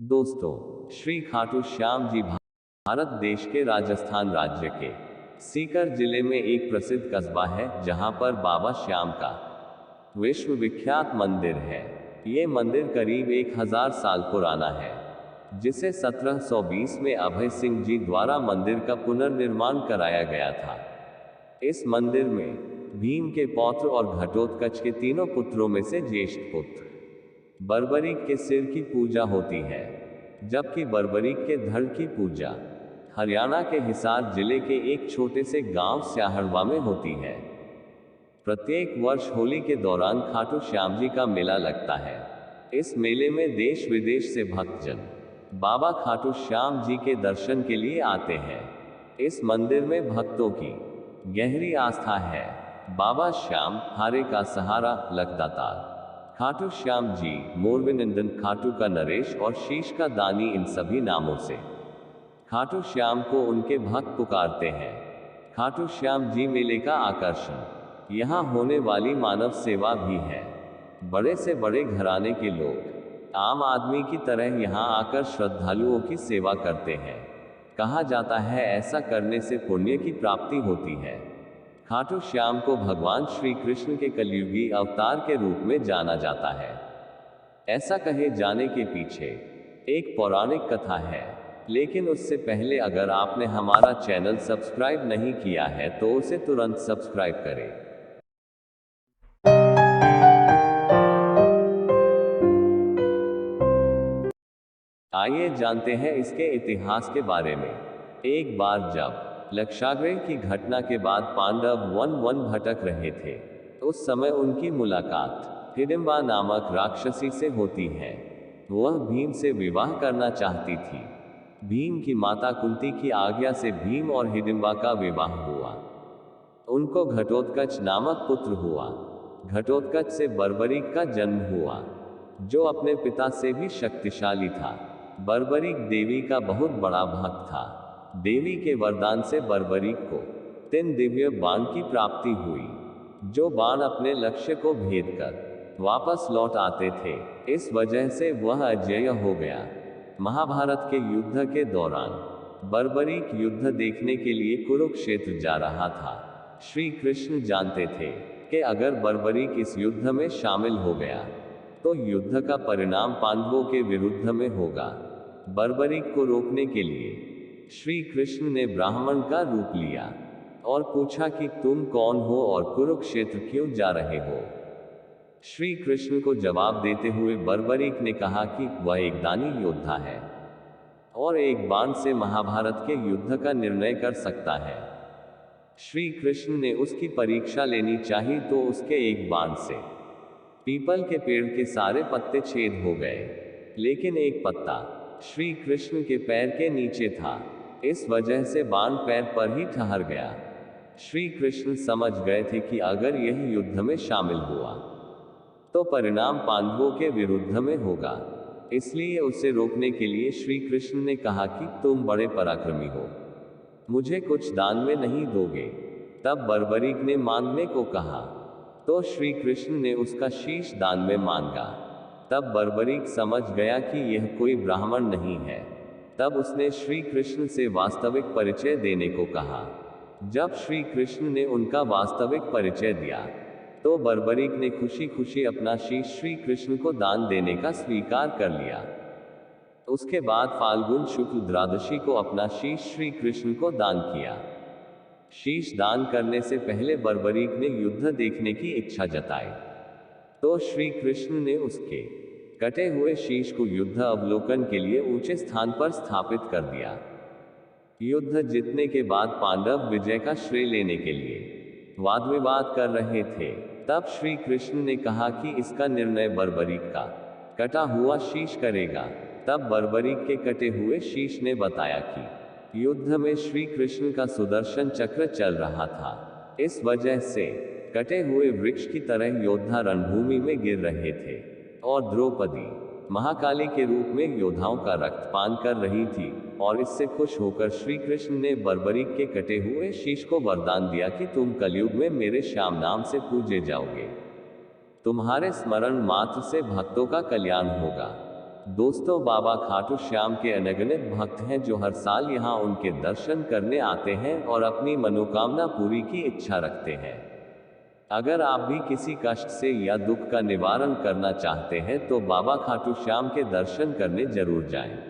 दोस्तों, श्री खाटू श्याम जी भारत देश के राजस्थान राज्य के सीकर जिले में एक प्रसिद्ध कस्बा है जहां पर बाबा श्याम का विश्व विख्यात मंदिर है। ये मंदिर करीब 1000 साल पुराना है, जिसे 1720 में अभय सिंह जी द्वारा मंदिर का पुनर्निर्माण कराया गया था। इस मंदिर में भीम के पौत्र और घटोत्कच के तीनों पुत्रों में से ज्येष्ठ पुत्र बर्बरीक के सिर की पूजा होती है, जबकि बर्बरीक के धड़ की पूजा हरियाणा के हिसार जिले के एक छोटे से गांव स्याहड़वा में होती है। प्रत्येक वर्ष होली के दौरान खाटू श्याम जी का मेला लगता है। इस मेले में देश विदेश से भक्तजन बाबा खाटू श्याम जी के दर्शन के लिए आते हैं। इस मंदिर में भक्तों की गहरी आस्था है। बाबा श्याम हारे का सहारा लगदातार खाटू श्याम जी, मोरविनंदन खाटू का नरेश और शीश का दानी, इन सभी नामों से खाटू श्याम को उनके भक्त पुकारते हैं। खाटू श्याम जी मेले का आकर्षण यहाँ होने वाली मानव सेवा भी है। बड़े से बड़े घराने के लोग आम आदमी की तरह यहाँ आकर श्रद्धालुओं की सेवा करते हैं। कहा जाता है ऐसा करने से पुण्य की प्राप्ति होती है। खाटू श्याम को भगवान श्री कृष्ण के कलयुगी अवतार के रूप में जाना जाता है। ऐसा कहे जाने के पीछे एक पौराणिक कथा है, लेकिन उससे पहले अगर आपने हमारा चैनल सब्सक्राइब नहीं किया है तो उसे तुरंत सब्सक्राइब करें। आइए जानते हैं इसके इतिहास के बारे में। एक बार जब लक्षाग्रह की घटना के बाद पांडव वन भटक रहे थे, उस समय उनकी मुलाकात हिडिंबा नामक राक्षसी से होती है। वह भीम से विवाह करना चाहती थी। भीम की माता कुंती की आज्ञा से भीम और हिडिंबा का विवाह हुआ। उनको घटोत्कच नामक पुत्र हुआ। घटोत्कच से बर्बरीक का जन्म हुआ, जो अपने पिता से भी शक्तिशाली था। बर्बरीक देवी का बहुत बड़ा भक्त था। देवी के वरदान से बर्बरीक को 3 दिव्य बाण की प्राप्ति हुई, जो बाण अपने लक्ष्य को भेद कर वापस लौट आते थे। इस वजह से वह अजेय हो गया। महाभारत के युद्ध के दौरान बर्बरीक युद्ध देखने के लिए कुरुक्षेत्र जा रहा था। श्री कृष्ण जानते थे कि अगर बर्बरीक इस युद्ध में शामिल हो गया तो युद्ध का परिणाम पांडवों के विरुद्ध में होगा। बर्बरीक को रोकने के लिए श्री कृष्ण ने ब्राह्मण का रूप लिया और पूछा कि तुम कौन हो और कुरुक्षेत्र क्यों जा रहे हो। श्री कृष्ण को जवाब देते हुए बर्बरीक ने कहा कि वह एक दानी योद्धा है और एक बाण से महाभारत के युद्ध का निर्णय कर सकता है। श्री कृष्ण ने उसकी परीक्षा लेनी चाही तो उसके एक बाण से पीपल के पेड़ के सारे पत्ते छेद हो गए, लेकिन एक पत्ता श्री कृष्ण के पैर के नीचे था। इस वजह से बाण पैर पर ही ठहर गया। श्री कृष्ण समझ गए थे कि अगर यह युद्ध में शामिल हुआ तो परिणाम पांडवों के विरुद्ध में होगा। इसलिए उसे रोकने के लिए श्री कृष्ण ने कहा कि तुम बड़े पराक्रमी हो, मुझे कुछ दान में नहीं दोगे। तब बर्बरीक ने मांगने को कहा तो श्री कृष्ण ने उसका शीश दान में मांगा। तब बर्बरीक समझ गया कि यह कोई ब्राह्मण नहीं है। तब उसने श्री कृष्ण से वास्तविक परिचय देने को कहा। जब श्री कृष्ण ने उनका वास्तविक परिचय दिया तो बर्बरीक ने खुशी खुशी अपना शीश श्री कृष्ण को दान देने का स्वीकार कर लिया। उसके बाद फाल्गुन शुक्ल द्वादशी को अपना शीश श्री कृष्ण को दान किया। शीश दान करने से पहले बर्बरीक ने युद्ध देखने की इच्छा जताई, तो श्री कृष्ण ने उसके कटे हुए शीश को युद्ध अवलोकन के लिए ऊंचे स्थान पर स्थापित कर दिया। युद्ध जीतने के बाद पांडव विजय का श्रेय लेने के लिए वाद विवाद कर रहे थे। तब श्री कृष्ण ने कहा कि इसका निर्णय बर्बरीक का कटा हुआ शीश करेगा। तब बर्बरीक के कटे हुए शीश ने बताया कि युद्ध में श्री कृष्ण का सुदर्शन चक्र चल रहा था। इस वजह से कटे हुए वृक्ष की तरह योद्धा रणभूमि में गिर रहे थे और द्रौपदी महाकाली के रूप में योद्धाओं का रक्तपान कर रही थी। और इससे खुश होकर श्री कृष्ण ने बर्बरीक के कटे हुए शीश को वरदान दिया कि तुम कलयुग में मेरे श्याम नाम से पूजे जाओगे। तुम्हारे स्मरण मात्र से भक्तों का कल्याण होगा। दोस्तों, बाबा खाटू श्याम के अनगिनत भक्त हैं जो हर साल यहाँ उनके दर्शन करने आते हैं और अपनी मनोकामना पूरी की इच्छा रखते हैं। अगर आप भी किसी कष्ट से या दुख का निवारण करना चाहते हैं तो बाबा खाटू श्याम के दर्शन करने जरूर जाएं।